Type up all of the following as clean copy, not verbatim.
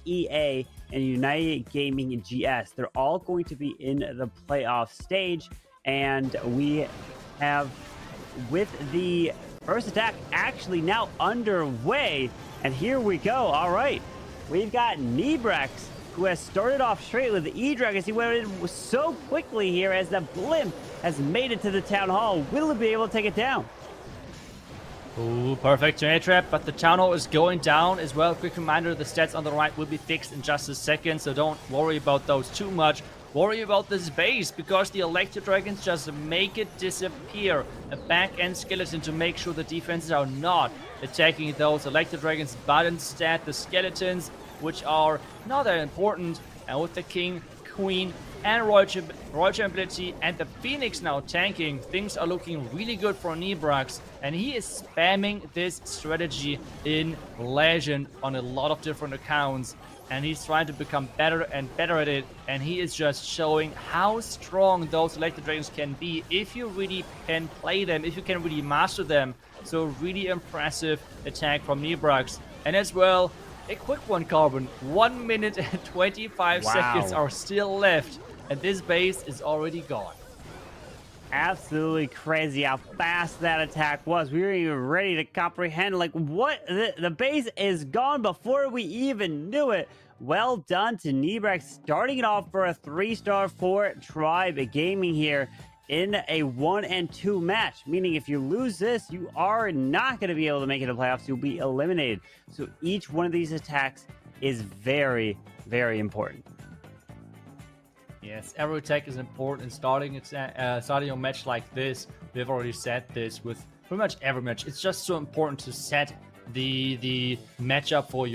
EA and United Gaming GS. They're all going to be in the playoff stage, and we have, with the first attack actually now underway, and here we go. All right, we've got Nebrex, who has started off straight with the E-Dragons. He went in so quickly here as the blimp has made it to the Town Hall. Will he be able to take it down? Ooh, perfect tornado trap, but the Town Hall is going down as well. Quick reminder, the stats on the right will be fixed in just a second, so don't worry about those too much. Worry about this base, because the Electro Dragons just make it disappear. A back-end skeleton to make sure the defenses are not attacking those Electro Dragons, but instead the skeletons, which are not that important. And with the King, Queen, and Royal Champ ability, and the Phoenix now tanking, things are looking really good for Nebrex, and he is spamming this strategy in Legend on a lot of different accounts, and he's trying to become better and better at it, and he is just showing how strong those Electro Dragons can be if you really can play them, if you can really master them. So really impressive attack from Nebrex. And as well, a quick one, Carbon. 1 minute and 25 seconds are still left, and this base is already gone. Absolutely crazy how fast that attack was. We were even ready to comprehend, like, what? The base is gone before we even knew it. Well done to Nebrex, starting it off for a 3-star for Tribe Gaming here in a 1 and 2 match, meaning if you lose this, you are not going to be able to make it to the playoffs. You'll be eliminated. So each one of these attacks is very, very important. Yes, every attack is important. Starting a match like this, we've already said this with pretty much every match. It's just so important to set the matchup for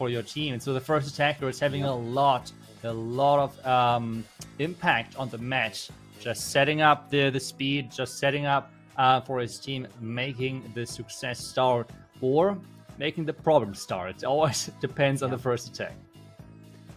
your team. And so the first attacker is having a lot of impact on the match. Just setting up the speed, just setting up for his team, making the success start or making the problem start. It always depends on the first attack.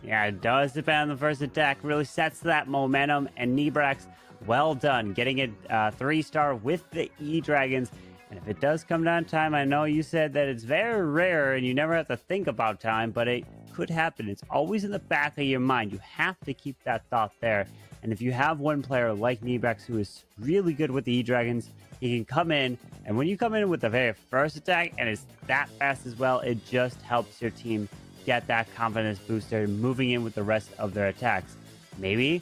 Yeah, it does depend on the first attack. Really sets that momentum. And Nebrex, well done, getting it 3-star with the E-Dragons. And if it does come down to time, I know you said that it's very rare and you never have to think about time, but it could happen. It's always in the back of your mind. You have to keep that thought there. And if you have one player like Nebrex who is really good with the E-Dragons, he can come in, and when you come in with the very first attack and it's that fast as well, it just helps your team get that confidence booster moving in with the rest of their attacks. Maybe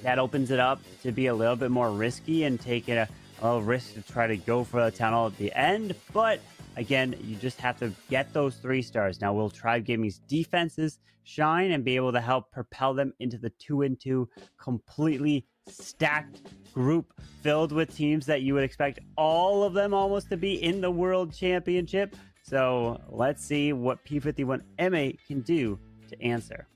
that opens it up to be a little bit more risky and taking a little risk to try to go for the Town Hall at the end, but again, you just have to get those 3 stars. Now, will Tribe Gaming's defenses shine and be able to help propel them into the 2-2 completely stacked group filled with teams that you would expect all of them almost to be in the World Championship? So let's see what P51 EMME can do to answer.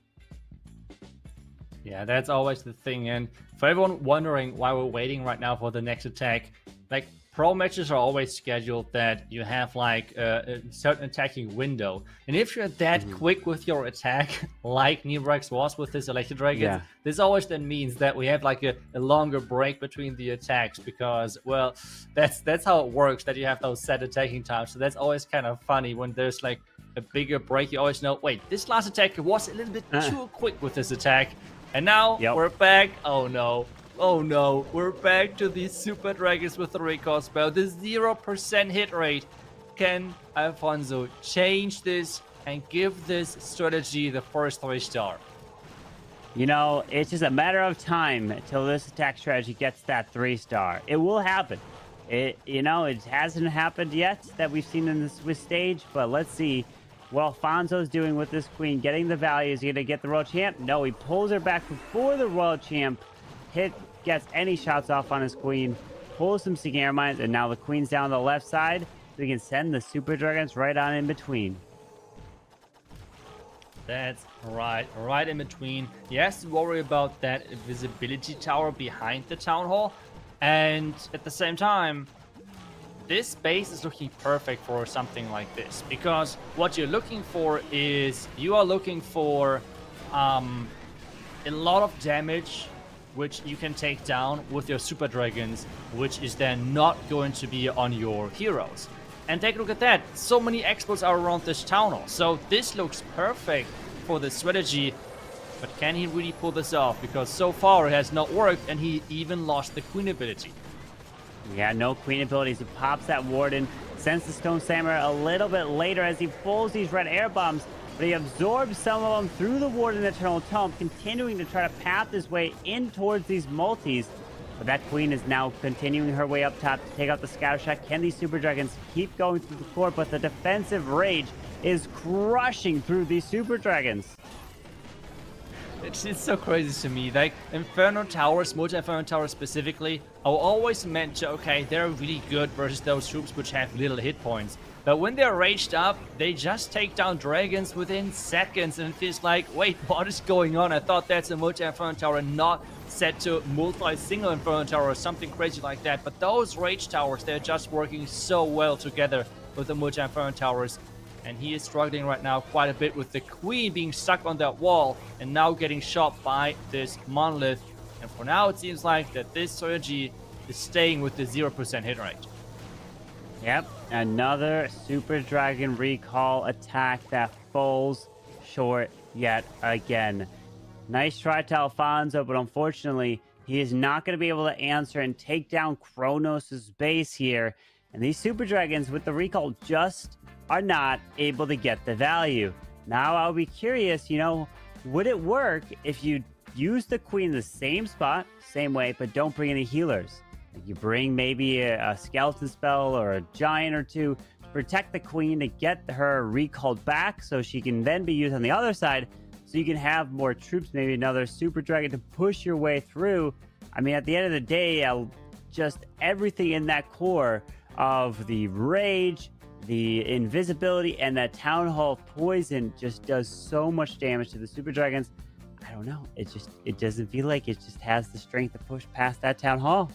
Yeah, that's always the thing. And for everyone wondering why we're waiting right now for the next attack, like, pro matches are always scheduled that you have like a certain attacking window. And if you're that quick with your attack, like Nebrex was with his Electro Dragons, this always then means that we have like a longer break between the attacks, because, well, that's how it works, that you have those set attacking times. So that's always kind of funny when there's like a bigger break. You always know, wait, this last attack was a little bit too quick with this attack. And now we're back. Oh no. Oh no, we're back to these Super Dragons with the recall spell. The 0% hit rate. Can Alfonso change this and give this strategy the first 3-star? You know, it's just a matter of time until this attack strategy gets that 3-star. It will happen. It hasn't happened yet that we've seen in this Swiss stage, but let's see what Alfonso's doing with this queen. Getting the value. Is he going to get the Royal Champ? No, he pulls her back before the Royal Champ gets any shots off on his queen, pulls some Seeking Air Mines, and now the queen's down the left side, so we can send the Super Dragons right on in between. That's right in between. He has to worry about that visibility tower behind the Town Hall, and at the same time, this base is looking perfect for something like this, because what you're looking for is, you are looking for a lot of damage which you can take down with your Super Dragons, which is then not going to be on your heroes. And take a look at that. So many experts are around this Town Hall. So this looks perfect for this strategy. But can he really pull this off? Because so far it has not worked, and he even lost the Queen ability. Yeah, no Queen abilities. He pops that Warden, sends the Stone Samurai a little bit later as he pulls these red air bombs, but he absorbs some of them through the Warden Eternal Tome, continuing to try to path his way in towards these multis. But that Queen is now continuing her way up top to take out the Scatter Shot. Can these Super Dragons keep going through the core? But the defensive rage is crushing through these Super Dragons. It's so crazy to me. Like, Inferno Towers, Multi-Inferno Towers specifically, are always meant to, okay, they're really good versus those troops which have little hit points. But when they're raged up, they just take down dragons within seconds, and it feels like, wait, what is going on? I thought that's a Multi-Inferno Tower and not set to multi-single Inferno Tower or something crazy like that. But those rage towers, they're just working so well together with the Multi-Inferno Towers. And he is struggling right now quite a bit with the Queen being stuck on that wall and now getting shot by this Monolith. And for now, it seems like that this strategy is staying with the 0% hit rate. Yep, another Super Dragon recall attack that falls short yet again. Nice try to Alfonso, but unfortunately, he is not going to be able to answer and take down Kronos' base here. And these Super Dragons with the recall just are not able to get the value. Now, I'll be curious, you know, would it work if you use the Queen in the same spot, same way, but don't bring any healers? Like you bring maybe a skeleton spell or a giant or two to protect the Queen to get her recalled back so she can then be used on the other side so you can have more troops, maybe another Super Dragon to push your way through. I mean, at the end of the day, just everything in that core of the rage, the invisibility, and that Town Hall poison just does so much damage to the Super Dragons. I don't know. It doesn't feel like it just has the strength to push past that Town Hall.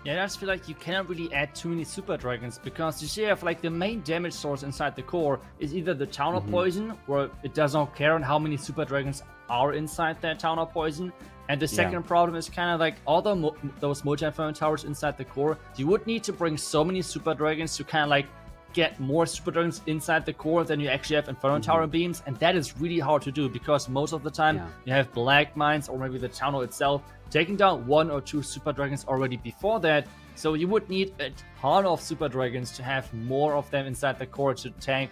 Yeah, I just feel like you cannot really add too many Super Dragons because you see, have like the main damage source inside the core is either the Town Hall poison, where it does not care on how many Super Dragons are inside that Town Hall poison. And the second problem is kind of like all those Multi-Inferno Towers inside the core. You would need to bring so many Super Dragons to kind of like get more Super Dragons inside the core than you actually have Inferno Tower beams. And that is really hard to do because most of the time you have Black Mines or maybe the Town Hall itself taking down 1 or 2 Super Dragons already before that. So you would need a ton of Super Dragons to have more of them inside the core to tank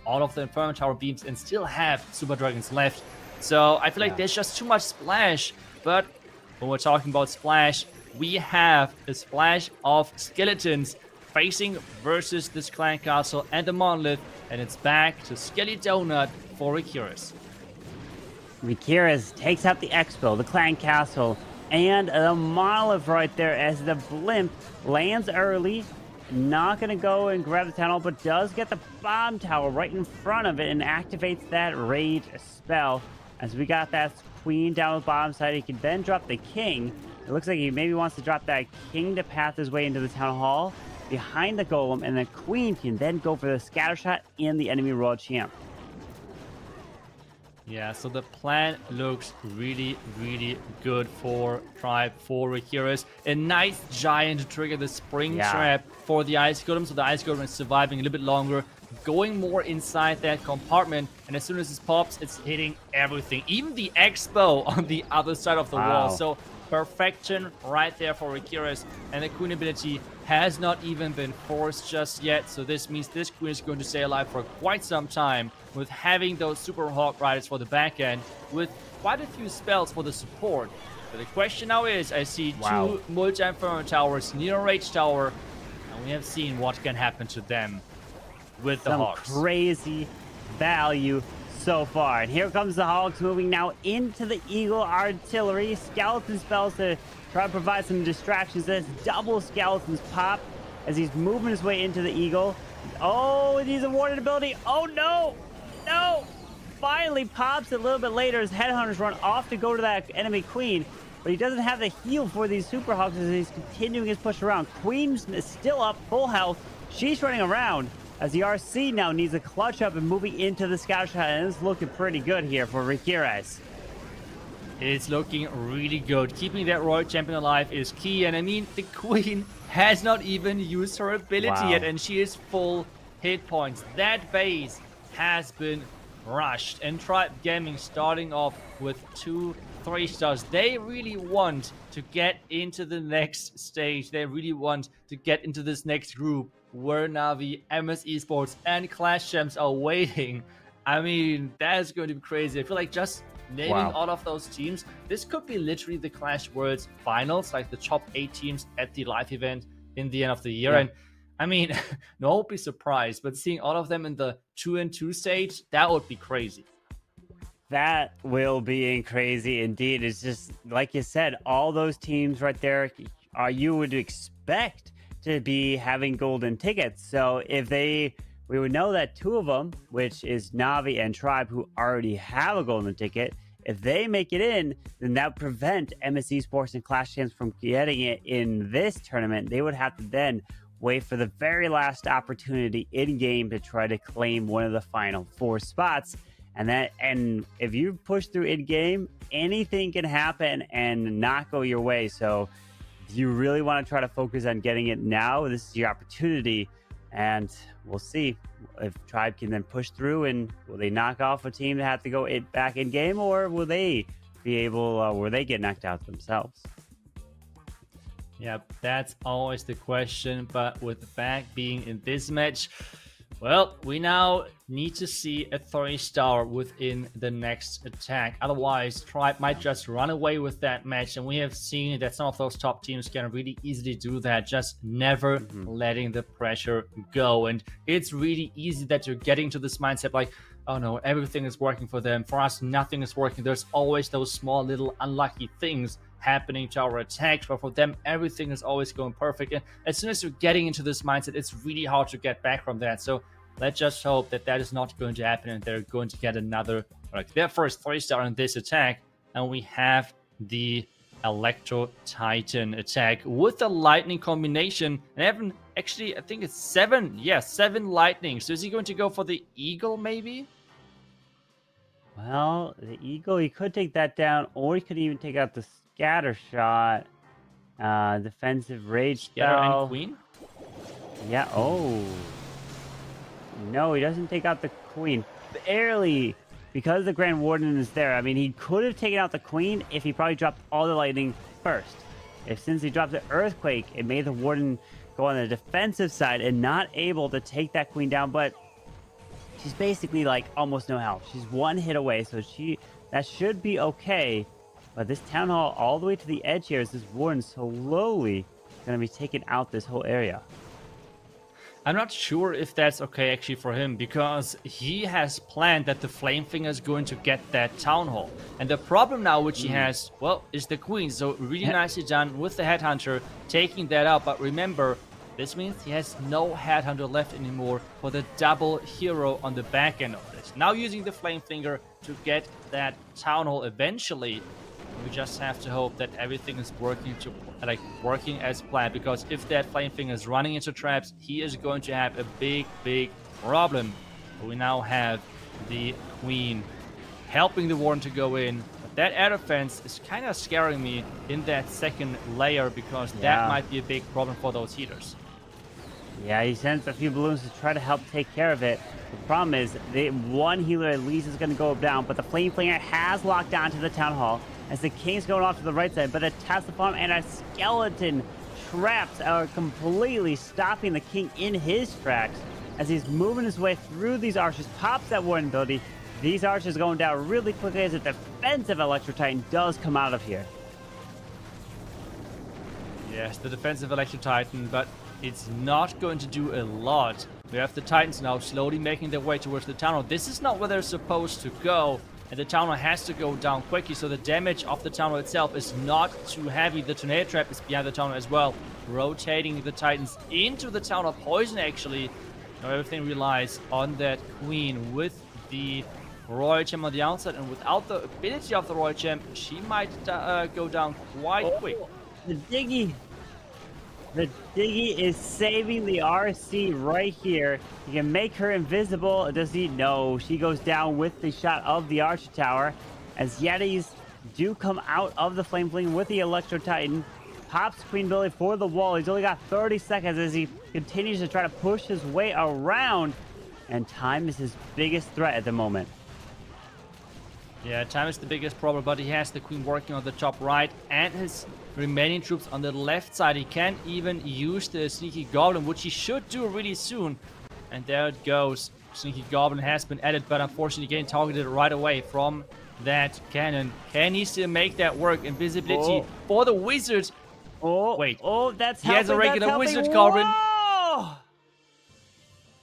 all of the Inferno Tower beams and still have Super Dragons left. So I feel like there's just too much splash. But when we're talking about splash, we have a splash of skeletons facing versus this clan castle and the monolith, and it's back to Skelly Donut for Rikiris. Rikiris takes out the Expo, the clan castle, and the monolith right there as the blimp lands early. Not going to go and grab the tunnel, but does get the bomb tower right in front of it and activates that rage spell. As we got that Queen down the bottom side, he can then drop the King. It looks like he maybe wants to drop that King to path his way into the Town Hall behind the Golem, and the Queen can then go for the Scatter Shot in the enemy Royal Champ. Yeah, so the plan looks really, really good for Tribe, for Rikiris. A nice giant to trigger the Spring Trap for the Ice Golem, so the Ice Golem is surviving a little bit longer, going more inside that compartment, and as soon as this pops, it's hitting everything, even the Expo on the other side of the wall. So perfection right there for Rikiris, and the Queen ability has not even been forced just yet, so this means this Queen is going to stay alive for quite some time with having those Super Hawk Riders for the back end, with quite a few spells for the support. But the question now is, I see 2 Multi-Inferno Towers near a Rage Tower, and we have seen what can happen to them with the Hawks. Crazy value so far. And here comes the Hawks moving now into the Eagle Artillery. Skeleton spells to try to provide some distractions as double skeletons pop as he's moving his way into the Eagle. Oh, he's awarded ability. Oh, no. No. Finally pops a little bit later as Headhunters run off to go to that enemy Queen. But he doesn't have the heal for these Super Hawks as he's continuing his push around. Queen's still up, full health. She's running around as the RC now needs a clutch up and moving into the Scatter Shot, and it's looking pretty good here for Rikiris. It's looking really good. Keeping that Royal Champion alive is key, and I mean, the Queen has not even used her ability yet, and she is full hit points. That base has been rushed. And Tribe Gaming starting off with 2 3-stars. They really want to get into the next stage. They really want to get into this next group where Na'Vi, ClashMSTRS, and ClashGems are waiting. I mean, that is going to be crazy. I feel like just naming all of those teams, this could be literally the Clash Worlds finals, like the top 8 teams at the live event in the end of the year. And I mean, don't be surprised, but seeing all of them in the 2-2 stage, that would be crazy. That will be crazy indeed. It's just like you said, all those teams right there you would expect to be having golden tickets. So if we would know that 2 of them, which is Na'Vi and Tribe, who already have a golden ticket, if they make it in, then that would prevent ClashMSTRS and ClashGems from getting it in this tournament. They would have to then wait for the very last opportunity in game to try to claim one of the final 4 spots. And if you push through in game, anything can happen and not go your way. So if you really want to try to focus on getting it now, this is your opportunity. And we'll see if Tribe can then push through, and will they knock off a team that have to go back in game, or will they be able, will they get knocked out themselves? Yep, that's always the question. But with the back being in this match, well, we now need to see a 3-star within the next attack. Otherwise, Tribe might just run away with that match. And we have seen that some of those top teams can really easily do that, just never letting the pressure go. And it's really easy that you're getting to this mindset like, oh no, everything is working for them. For us, nothing is working. There's always those small little unlucky things happening to our attacks, but for them everything is always going perfect. And as soon as you're getting into this mindset, it's really hard to get back from that. So let's just hope that that is not going to happen, and they're going to get another, like their first 3-star in this attack. And we have the Electro Titan attack with the lightning combination, and Evan, actually I think it's 7 lightning. So is he going to go for the eagle maybe? Well, the eagle, he could take that down, or he could even take out the scatter shot. Defensive rage Scatter spell. and queen? Yeah, oh. No, he doesn't take out the queen. Barely. Because the Grand Warden is there. I mean, he could have taken out the queen if he probably dropped all the lightning first. Since he dropped the earthquake, it made the Warden go on the defensive side and not able to take that queen down. But she's basically like almost no health. She's 1 hit away, so that should be okay. But this Town Hall all the way to the edge here is this Warden slowly going to be taking out this whole area. I'm not sure if that's okay actually for him, because he has planned that the Flamefinger is going to get that Town Hall. And the problem now which he has, well, is the Queen. So really nicely done with the Headhunter taking that out. But remember, this means he has no Headhunter left anymore for the double hero on the back end of this. Now using the Flamefinger to get that Town Hall eventually. We just have to hope that everything is working as planned, because if that Flamefinger is running into traps, he is going to have a big problem. We now have the Queen helping the Warden to go in. But that air defense is kind of scaring me in that second layer, because that might be a big problem for those healers. Yeah, he sends a few balloons to try to help take care of it. The problem is, one healer at least is going to go down, but the Flameflinger has locked onto the Town Hall as the King's going off to the right side, but a Tassafarm and a Skeleton traps are completely stopping the King in his tracks as he's moving his way through these archers, pops that Warden ability. These archers going down really quickly as a defensive Electro Titan does come out of here. Yes, the defensive Electro Titan, but it's not going to do a lot. We have the Titans now slowly making their way towards the Town Hall. This is not where they're supposed to go, and the Town Hall has to go down quickly, so the damage of the Town Hall itself is not too heavy. The Tornado Trap is behind the Town Hall as well, rotating the Titans into the Town Hall. Poison, actually. Now everything relies on that Queen with the Royal Gem on the outside, and without the ability of the Royal Gem, she might go down quite quick. The Diggy is saving the RC right here. He can make her invisible. Does he? No. She goes down with the shot of the Archer Tower as Yetis do come out of the Flame Fling with the Electro Titan. Pops Queen Billy for the wall. He's only got 30 seconds as he continues to try to push his way around. And time is his biggest threat at the moment. Yeah, time is the biggest problem, but he has the queen working on the top right and his remaining troops on the left side. He can't even use the sneaky goblin, which he should do really soon. And there it goes. Sneaky goblin has been added, but unfortunately getting targeted right away from that cannon. Can he still make that work? Invisibility for the wizard. Oh, wait. Oh, that's he has a regular wizard goblin.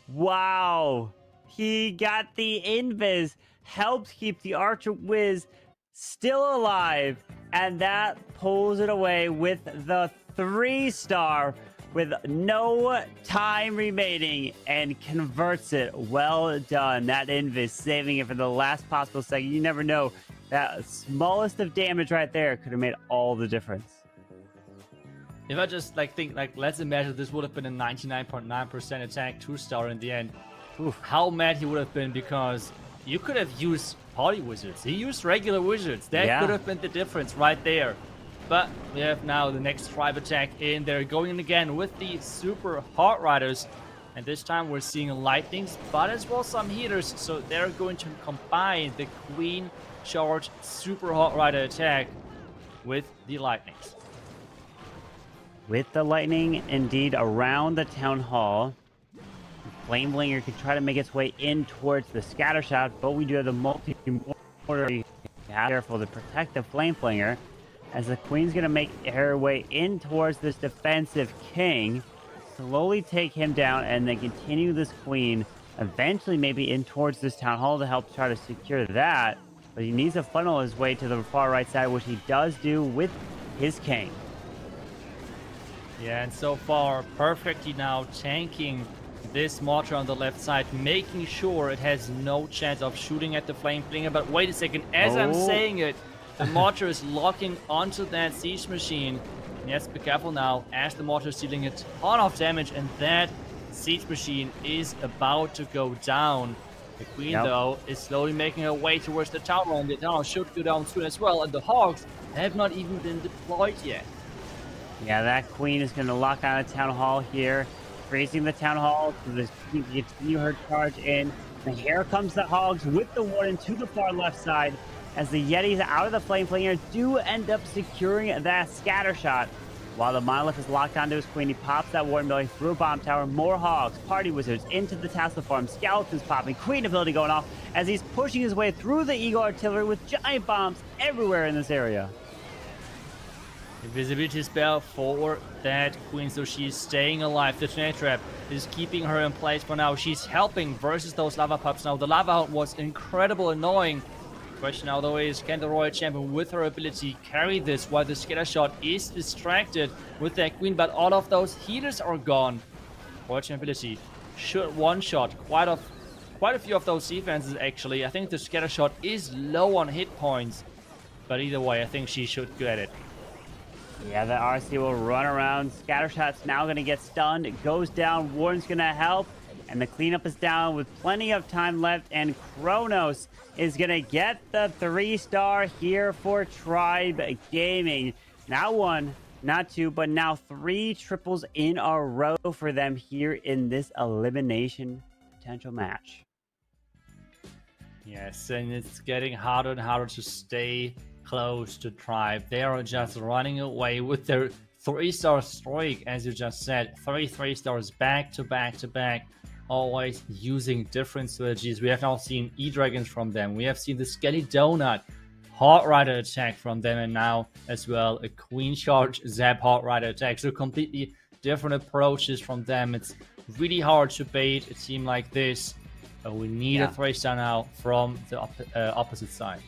Wow. He got the invis, helped keep the archer whiz still alive, and that pulls it away with the 3-star with no time remaining and converts it. Well done. That invis saving it for the last possible second. You never know. That smallest of damage right there could have made all the difference. If I just think let's imagine this would have been a 99.9% attack 2-star in the end. Oof, how mad he would have been, because you could have used party wizards. He used regular wizards. That could have been the difference right there. But we have now the next tribe attack in. They're going in again with the super hard riders. And this time we're seeing lightnings, but as well some heaters. So they're going to combine the queen charge super hard rider attack with the lightnings. With the lightning indeed around the town hall, Flameblinger can try to make its way in towards the scatter shot, but we do have the multi-mortar. Careful to protect the Flameblinger, as the queen's gonna make her way in towards this defensive king, slowly take him down, and then continue this queen, eventually maybe in towards this town hall to help try to secure that. But he needs to funnel his way to the far right side, which he does do with his king. Yeah, and so far, perfectly now tanking this mortar on the left side, making sure it has no chance of shooting at the Flameblinger. But wait a second, as I'm saying it, the mortar is locking onto that siege machine. And yes, be careful now, as the mortar is dealing a ton of damage, and that siege machine is about to go down. The queen, though, is slowly making her way towards the tower, and the tower should go down soon as well. And the hogs have not even been deployed yet. Yeah, that queen is going to lock on a town hall here, freezing the town hall to continue her charge in. And here comes the hogs with the warden to the far left side, as the Yetis out of the Flameblinger do end up securing that scatter shot. While the Monolith is locked onto his queen, he pops that warden ability through a bomb tower. More hogs, party wizards into the Tassel farm, skeletons popping, queen ability going off as he's pushing his way through the Eagle artillery with giant bombs everywhere in this area. Invisibility spell for that queen, so she's staying alive. The Tornado Trap is keeping her in place for now. She's helping versus those lava pups now. The lava hound was incredible annoying. Question now though is, can the Royal Champion with her ability carry this while the scatter shot is distracted with that queen? But all of those healers are gone. Royal Champion ability should one-shot quite a few of those defenses actually. I think the scatter shot is low on hit points, but either way I think she should get it. Yeah, the RC will run around. Scattershot's now going to get stunned. It goes down. Warden's going to help. And the cleanup is down with plenty of time left. And Kronos is going to get the 3-star here for Tribe Gaming. Not 1, not 2, but now 3 triples in a row for them here in this elimination potential match. Yes, and it's getting harder and harder to stay close to Tribe. They are just running away with their 3-star streak, as you just said. 3 stars back to back to back, always using different strategies. We have now seen E-Dragons from them. We have seen the Skelly Donut Hard Rider attack from them, and now as well a Queen Charge Zap Hard Rider attack. So completely different approaches from them. It's really hard to bait a team like this. But we need a 3-star now from the opposite side.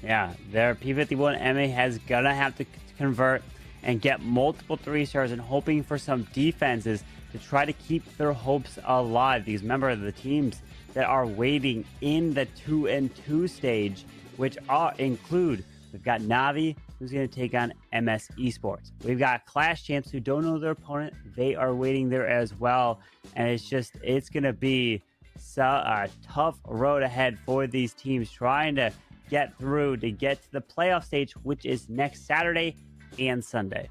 Yeah, their P51 EMME has gonna have to convert and get multiple 3-stars and hoping for some defenses to try to keep their hopes alive. Because remember, the teams that are waiting in the 2-2 stage, which include, we've got Navi, who's going to take on MS Esports. We've got Clash Champs, who don't know their opponent. They are waiting there as well. And it's going to be a tough road ahead for these teams trying to get through to get to the playoff stage, which is next Saturday and Sunday.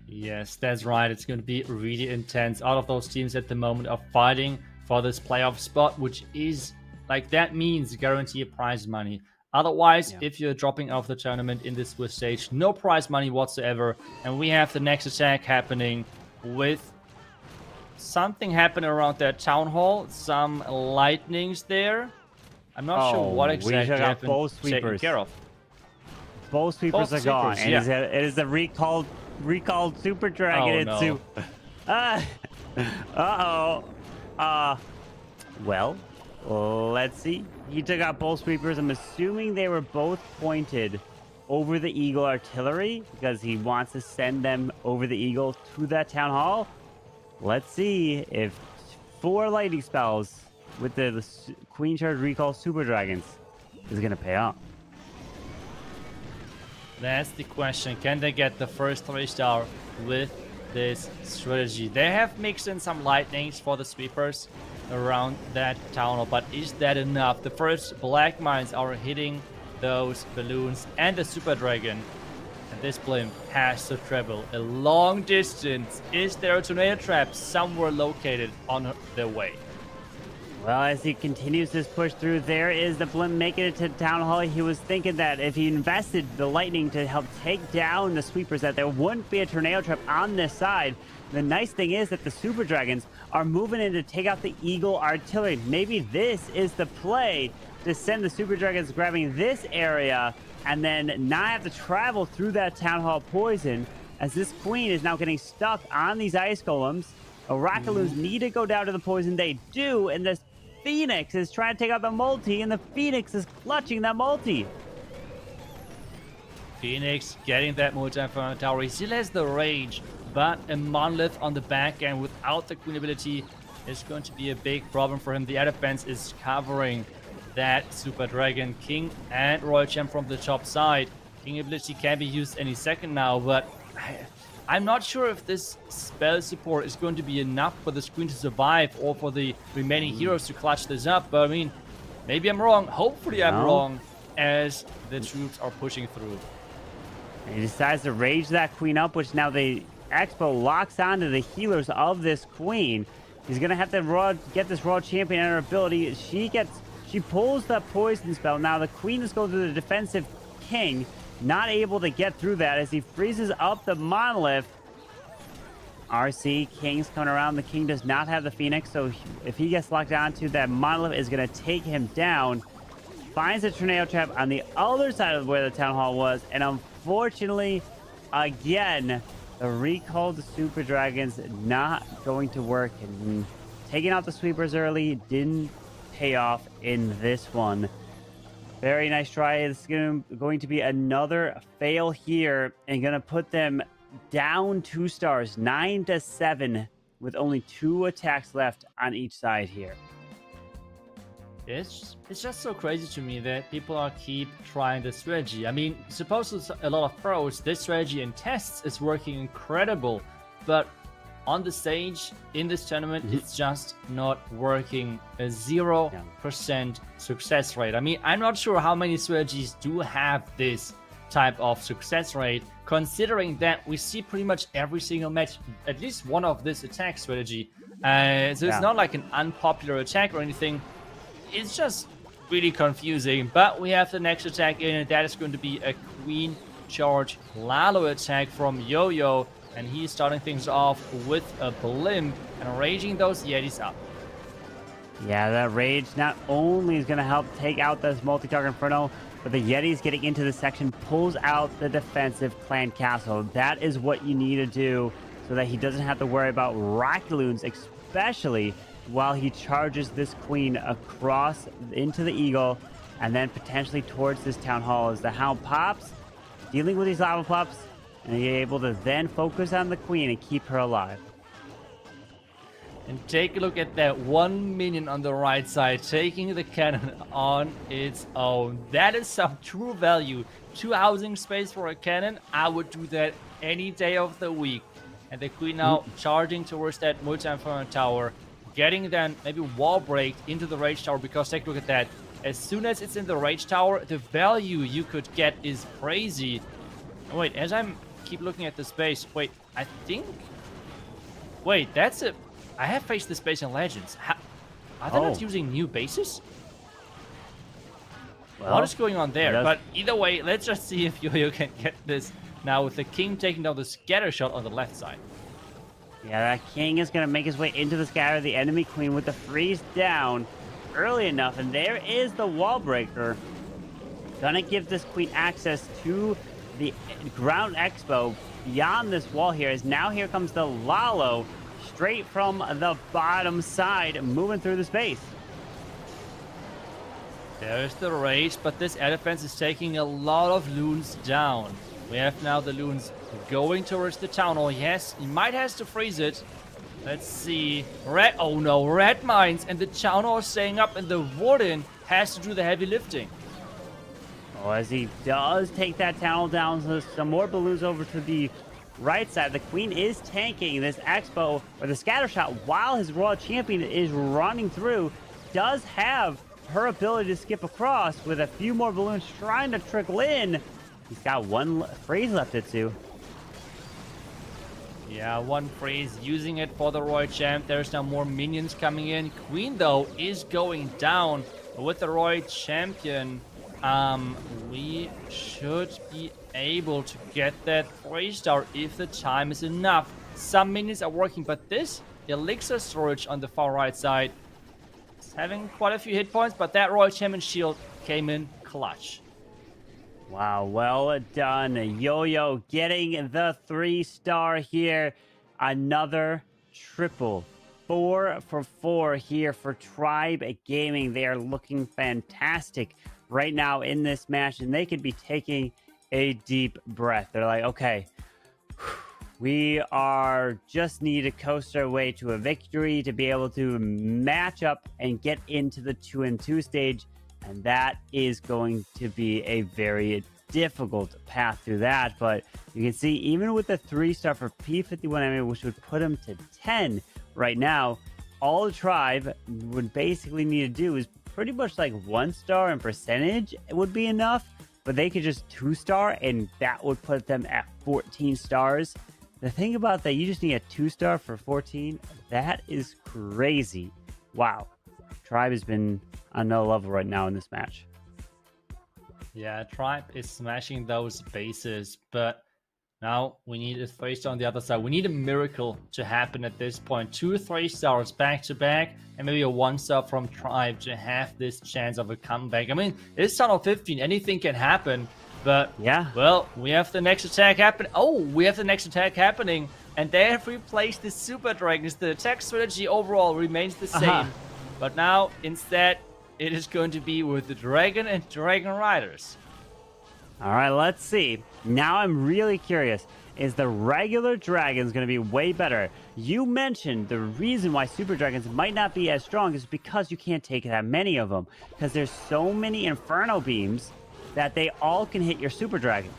Yes, that's right. It's going to be really intense. All of those teams at the moment are fighting for this playoff spot, which is Like, that means guaranteed prize money. Otherwise, Yeah. if you're dropping out of the tournament in this Swiss stage, no prize money whatsoever. And we have the next attack happening with something happening around that town hall. Some lightnings there. I'm not sure what we exactly took out happened both taken sweepers. Care of. Both sweepers Both are gone. sweepers, And it is a recalled Super Dragon. Oh, It's no. Well, let's see. He took out both sweepers. I'm assuming they were both pointed over the Eagle artillery because he wants to send them over the Eagle to that town hall. Let's see if 4 lightning spells with the Queen Charge Recall Super Dragons is going to pay off. That's the question. Can they get the first 3-star with this strategy? They have mixed in some lightnings for the sweepers around that town hall, but is that enough? The first black mines are hitting those balloons and the Super Dragon. And this blimp has to travel a long distance. Is there a tornado trap somewhere located on their way? Well, as he continues his push through, there is the blimp making it to town hall. He was thinking that if he invested the lightning to help take down the sweepers, that there wouldn't be a tornado trap on this side. The nice thing is that the Super Dragons are moving in to take out the Eagle artillery. Maybe this is the play to send the Super Dragons grabbing this area and then not have to travel through that town hall poison, as this queen is now getting stuck on these ice golems. Oracaloons need to go down to the poison. They do, and this Phoenix is trying to take out the multi, and the Phoenix is clutching that multi. Phoenix getting that multi-inferno tower. He still has the rage, but a monolith on the back end without the queen ability is going to be a big problem for him. The air defense is covering that Super Dragon. King and Royal Champ from the top side. King ability can be used any second now, but I'm not sure if this spell support is going to be enough for the screen to survive or for the remaining heroes to clutch this up. But I mean, maybe I'm wrong. Hopefully I'm wrong, as the troops are pushing through. And he decides to rage that queen up, which now the Expo locks onto the healers of this queen. He's going to have to get this Royal Champion and her ability. She pulls that poison spell. Now the queen is going to the defensive king. Not able to get through that as he freezes up the monolith. RC King's coming around. The king does not have the Phoenix, so if he gets locked onto that monolith, is going to take him down. Finds a tornado trap on the other side of where the town hall was, and unfortunately, again, the recalled Super Dragons not going to work. And taking out the sweepers early didn't pay off in this one. Very nice try. This is going to be another fail here and going to put them down 2 stars, 9-7, with only 2 attacks left on each side here. It's just so crazy to me that people are keep trying this strategy. I mean, supposedly a lot of pros, this strategy in tests is working incredible, but on the stage in this tournament, it's just not working. A 0% success rate. I mean, I'm not sure how many strategies do have this type of success rate, considering that we see pretty much every single match at least one of this attack strategy. So it's not like an unpopular attack or anything. It's just really confusing. But we have the next attack in, and that is going to be a Queen Charge Lalo attack from Yo-Yo. And he's starting things off with a blimp and raging those Yetis up. Yeah, that rage not only is going to help take out this multi-target Inferno, but the Yetis getting into the section pulls out the defensive clan castle. That is what you need to do so that he doesn't have to worry about Rockaloons, especially while he charges this queen across into the Eagle and then potentially towards this town hall. As the Hound pops, dealing with these lava pops, and you're able to then focus on the queen and keep her alive. And take a look at that 1 minion on the right side, taking the cannon on its own. That is some true value. 2 housing space for a cannon. I would do that any day of the week. And the queen now charging towards that multi-inferno tower, getting then maybe wall break into the rage tower, because take a look at that. As soon as it's in the rage tower, the value you could get is crazy. Oh, wait, as I'm keep looking at the space, wait, I think, wait, that's a, I have faced the space in Legends. Are they not using new bases? What is going on there? That's... But either way, let's just see if Yo-Yo can get this now with the king taking down the scatter shot on the left side. Yeah, that king is going to make his way into the scatter. The enemy queen with the freeze down early enough. And there is the wall breaker. Gonna give this queen access to the ground expo beyond this wall here. As now here comes the Lalo straight from the bottom side, moving through the space. There's the rage, but this air defense is taking a lot of loons down. We have now the loons going towards the town hall. Yes, he might have to freeze it. Let's see. Red, oh no, red mines, and the town hall is staying up, and the warden has to do the heavy lifting. Oh, as he does take that town hall down, so some more balloons over to the right side. The queen is tanking this expo or the scatter shot while his royal champion is running through. Does have her ability to skip across with a few more balloons trying to trickle in. He's got one freeze left it too. Yeah, one freeze, using it for the royal champ. There's now more minions coming in. Queen, though, is going down with the royal champion. We should be able to get that 3-star if the time is enough. Some minions are working, but this elixir storage on the far right side is having quite a few hit points, but that royal champion shield came in clutch. Wow, well done. Yo-Yo getting the 3-star here. Another triple. 4 for 4 here for Tribe Gaming. They are looking fantastic right now in this match, and they could be taking a deep breath. They're like, okay, we are just need to coast our way to a victory to be able to match up and get into the 2-2 stage. And that is going to be a very difficult path through that. But you can see, even with the 3-star for P51 EMME, which would put him to 10 right now, all the Tribe would basically need to do is pretty much like 1-star in percentage would be enough. But they could just 2-star, and that would put them at 14 stars. The thing about that, you just need a 2-star for 14. That is crazy. Wow. Tribe has been on another level right now in this match. Yeah, Tribe is smashing those bases, but now we need a 3-star on the other side. We need a miracle to happen at this point. 2 3-stars back to back, and maybe a 1-star from Tribe to have this chance of a comeback. I mean, it's tunnel 15, anything can happen, but yeah, well, we have the next attack happen. Oh, we have the next attack happening, and they have replaced the Super Dragons. The attack strategy overall remains the same. But now, instead, it is going to be with the Dragon and Dragon Riders. All right, let's see. Now I'm really curious. Is the regular Dragons going to be way better? You mentioned the reason why Super Dragons might not be as strong is because you can't take that many of them. Because there's so many Inferno Beams that they all can hit your Super Dragons.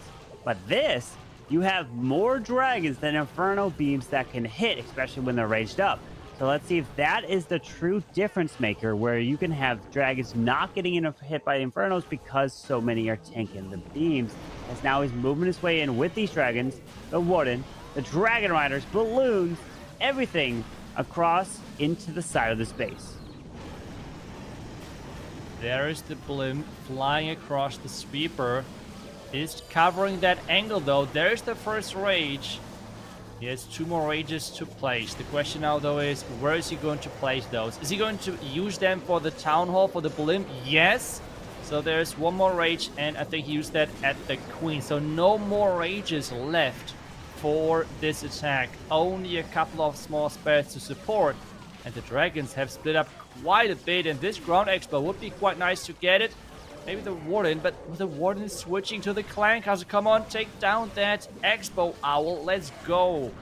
But this, you have more Dragons than Inferno Beams that can hit, especially when they're raged up. So let's see if that is the true difference maker, where you can have Dragons not getting hit by the Infernos because so many are tanking the beams. As now he's moving his way in with these Dragons, the Warden, the Dragon Riders, balloons, everything across into the side of the space. There is the blimp flying across the sweeper. Is covering that angle though. There's the first rage. He has 2 more rages to place. The question now, though, is where is he going to place those? Is he going to use them for the Town Hall, for the blimp? Yes. So there's 1 more rage, and I think he used that at the Queen. So no more rages left for this attack. Only a couple of small spares to support. And the Dragons have split up quite a bit, and this ground expo would be quite nice to get it. Maybe the Warden, but the Warden is switching to the Clan Castle. Come on, take down that Expo Owl. Let's go.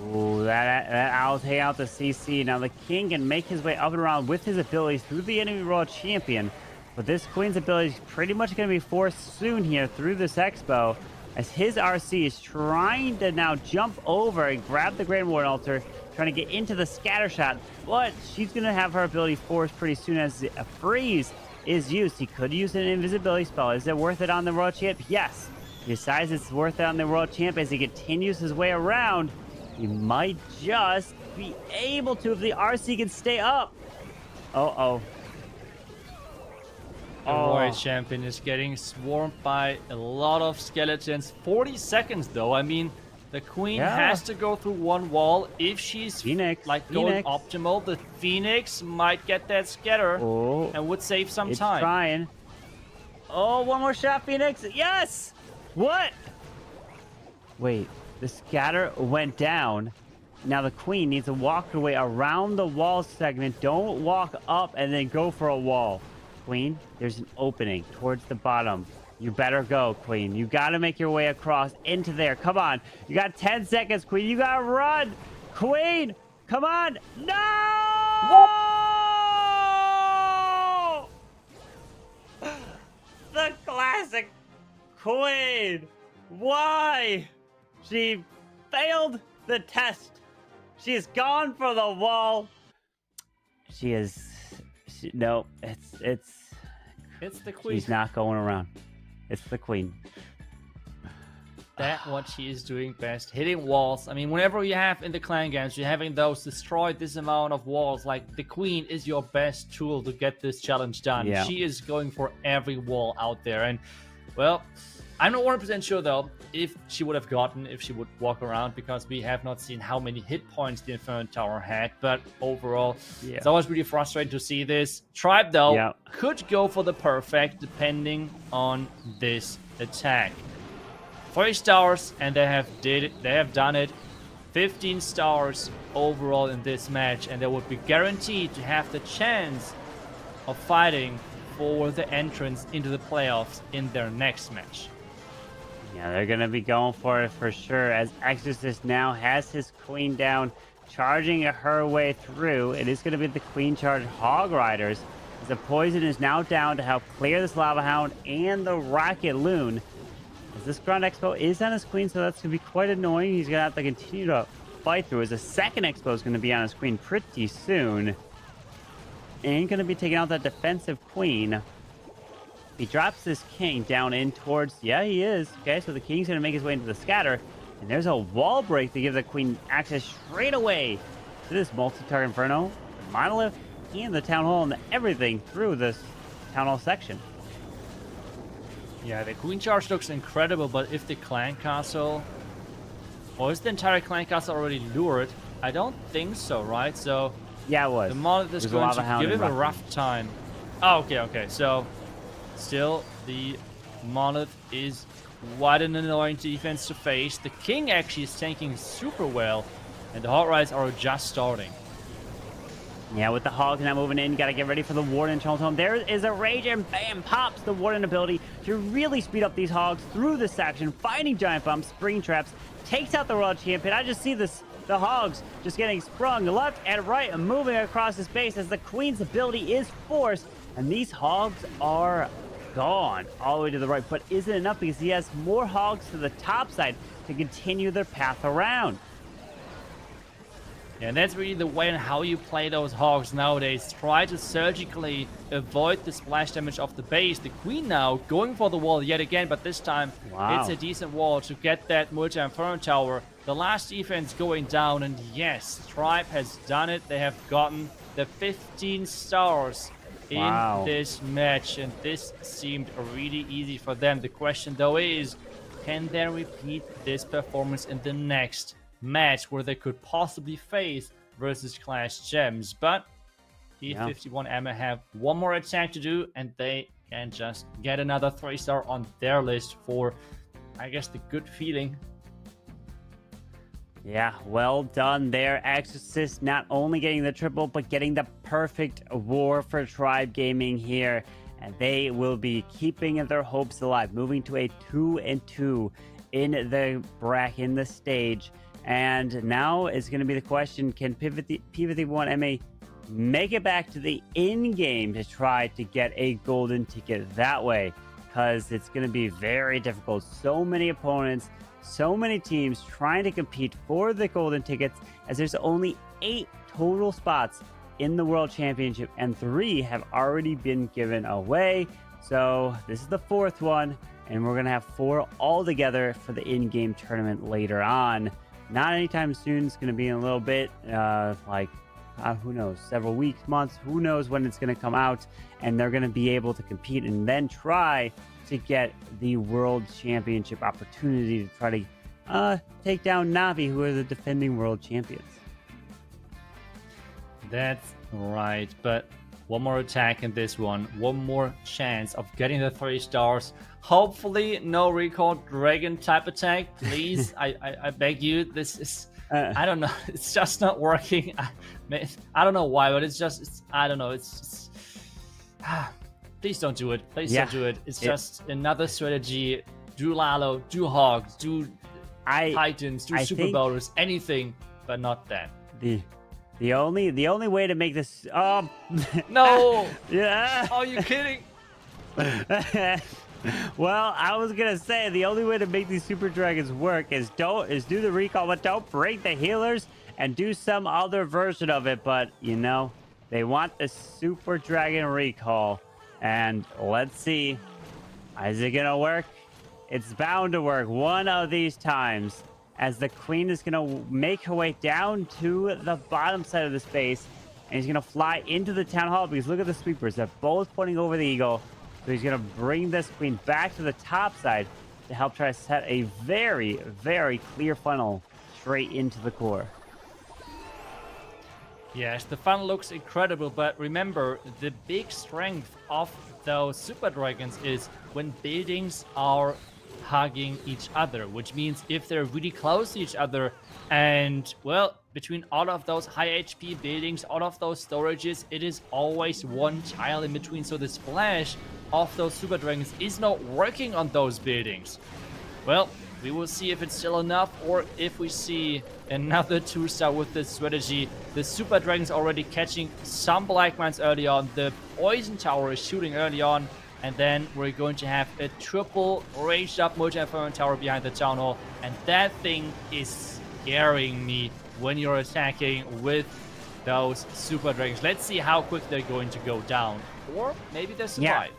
Ooh, that Owl take out the CC. Now the King can make his way up and around with his abilities through the enemy Royal Champion. But this Queen's ability is pretty much going to be forced soon here through this Expo, as his RC is trying to now jump over and grab the Grand Warden Altar, trying to get into the scatter shot. But she's going to have her ability forced pretty soon as a freeze is used. He could use an invisibility spell. Is it worth it on the Royal Champ? Yes. He decides it's worth it on the Royal Champ as he continues his way around. He might just be able to if the RC can stay up. Uh-oh. The Royal Ice Champion is getting swarmed by a lot of skeletons. 40 seconds, though. I mean, the Queen has to go through one wall. If she's going optimal, the Phoenix might get that scatter and would save some time. Trying. Oh, one more shot, Phoenix. Yes! What? Wait, the scatter went down. Now the Queen needs to walk her way around the wall segment. Don't walk up and then go for a wall. Queen, there's an opening towards the bottom. You better go, Queen. You got to make your way across into there. Come on. You got 10 seconds, Queen. You got to run. Queen, come on. No! The classic Queen. Why? She failed the test. She has gone for the wall. No, it's the Queen. She's not going around. It's the Queen. That's what she is doing best. Hitting walls. I mean, whenever you have in the clan games, you're having those destroy this amount of walls. Like, the Queen is your best tool to get this challenge done. Yeah. She is going for every wall out there. And, well, I'm not 100% sure, though, if she would walk around, because we have not seen how many hit points the Inferno Tower had. But overall, it's always really frustrating to see this. Tribe, though, could go for the perfect depending on this attack. 3 stars, and they have done it. 15 stars overall in this match, and they would be guaranteed to have the chance of fighting for the entrance into the playoffs in their next match. Yeah, they're going to be going for it for sure, as Exorcist now has his Queen down, charging her way through. It is going to be the Queen charge Hog Riders, as the Poison is now down to help clear this Lava Hound and the Rocket Loon. As this Ground Expo is on his Queen, so that's going to be quite annoying. He's going to have to continue to fight through, as the second Expo is going to be on his Queen pretty soon. And going to be taking out that defensive Queen. He drops this King down in towards... Yeah, he is. Okay, so the King's going to make his way into the scatter. And there's a wall break to give the Queen access straight away to this multi-target Inferno, Monolith, and the Town Hall, and everything through this Town Hall section. Yeah, the Queen charge looks incredible, but if the Clan Castle... Or is the entire Clan Castle already lured? I don't think so, right? So... Yeah, it was. The Monolith is going to give him a rough time. Oh, okay. So... Still, the Monolith is quite an annoying defense to face. The King actually is tanking super well, and the Hog Riders are just starting. Yeah, with the Hogs now moving in, gotta get ready for the Warden Charles home. There is a Rage, and bam, pops the Warden ability to really speed up these Hogs through this section, finding Giant Bombs, Spring Traps, takes out the Royal Champion. I just see this, the Hogs just getting sprung left and right and moving across his base as the Queen's ability is forced, and these Hogs are gone all the way to the right. But isn't enough, because he has more Hogs to the top side to continue their path around. Yeah, and that's really the way and how you play those Hogs nowadays. Try to surgically avoid the splash damage of the base. The Queen now going for the wall yet again, but this time it's a decent wall to get that multi-Inferno Tower. The last defense going down, and yes, Tribe has done it. They have gotten the 15 stars in this match, and this seemed really easy for them. The question though is, can they repeat this performance in the next match where they could possibly face versus Clash Gems? But P51 EMME have one more attack to do, and they can just get another 3-star on their list for, I guess, the good feeling. Yeah, well done there, Exorcist. Not only getting the triple, but getting the perfect war for Tribe Gaming here. And they will be keeping their hopes alive, moving to a 2-2 in the bracket, in the stage. And now is going to be the question, can P51 EMME make it back to the in-game to try to get a golden ticket that way? Because it's going to be very difficult. So many opponents, so many teams trying to compete for the golden tickets, as there's only 8 total spots in the World Championship, and 3 have already been given away. So this is the 4th one, and we're going to have 4 all together for the in-game tournament later on. Not anytime soon. It's going to be in a little bit, like who knows, several weeks, months, who knows when it's going to come out, and they're going to be able to compete and then try to get the World Championship opportunity to try to take down Na'Vi, who are the defending world champions. That's right, but one more attack in this one, one more chance of getting the 3 stars. Hopefully no recall dragon type attack, please. I beg you. This is I don't know, it's just not working. I don't know why, but I don't know, please don't do it. Please don't do it. It's just another strategy. Do Lalo, do Hogs, do Titans, do Super Bowlers, anything, but not that. The only way to make this no. Yeah. Are you kidding? Well, I was gonna say the only way to make these Super Dragons work is do the recall, but don't break the healers and do some other version of it. But you know, they want the Super Dragon recall, and let's see, is it gonna work? It's bound to work one of these times, as the Queen is gonna make her way down to the bottom side of the space, and he's gonna fly into the town hall, because look at the sweepers, they're both pointing over the eagle. So he's going to bring this Queen back to the top side to help try to set a very, very clear funnel straight into the core. Yes, the funnel looks incredible, but remember, the big strength of those Super Dragons is when buildings are hugging each other, which means if they're really close to each other and, well, between all of those high HP buildings, all of those storages, it is always one tile in between. So the splash of those Super Dragons is not working on those buildings. Well, we will see if it's still enough, or if we see another 2-star with this strategy. The Super Dragons already catching some Black Mines early on. The Poison Tower is shooting early on. And then we're going to have a triple raged up multi-inferno tower behind the town hall. And that thing is scaring me when you're attacking with those Super Dragons. Let's see how quick they're going to go down. Or maybe they survive. Yeah.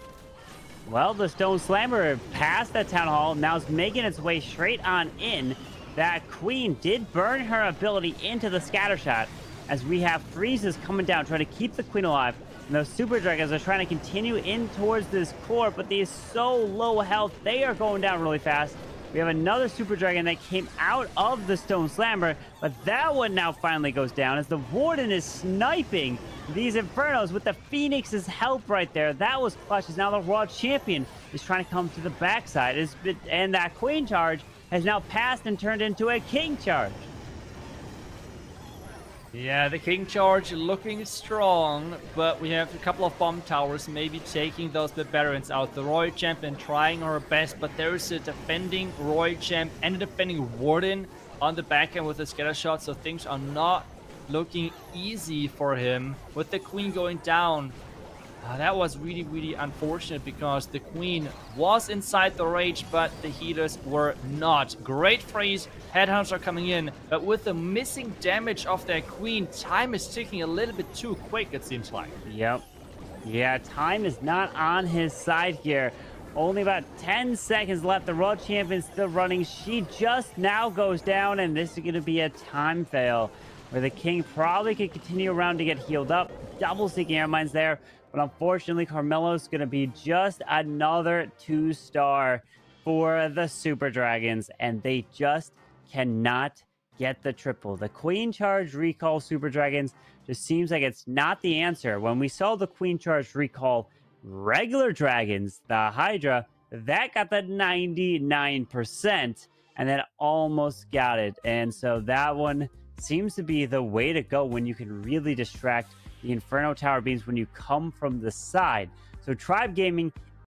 Well, the Stone Slammer passed that town hall. Now it's making its way straight on in. That Queen did burn her ability into the scatter shot, as we have freezes coming down, trying to keep the Queen alive. And those Super Dragons are trying to continue in towards this core, but they're so low health, they are going down really fast. We have another Super Dragon that came out of the Stone Slammer, but that one now finally goes down as the Warden is sniping these Infernos with the Phoenix's help right there. That was clutch, as now the World Champion is trying to come to the backside. And that Queen charge has now passed and turned into a King charge. Yeah, the King charge looking strong, but we have a couple of bomb towers maybe taking those barbarians out. The Royal Champion trying her best, but there's a defending Royal Champ and a defending Warden on the backhand with a scatter shot, so things are not looking easy for him. With the Queen going down, that was really, really unfortunate, because the Queen was inside the rage, but the healers were not. Great freeze, headhunts are coming in, but with the missing damage of their Queen, time is ticking a little bit too quick, it seems like. Yep. Yeah, time is not on his side here. Only about 10 seconds left. The World Champion still running. She just now goes down, and this is going to be a time fail, where the King probably could continue around to get healed up. Double seeking air mines there. But unfortunately, Carmelo's going to be just another 2-star for the Super Dragons, and they just cannot get the triple. The Queen Charge recall Super Dragons just seems like it's not the answer. When we saw the Queen Charge recall regular dragons, the Hydra, that got the 99%, and then almost got it. And so that one seems to be the way to go when you can really distract the Inferno Tower beams when you come from the side. So Tribe Gaming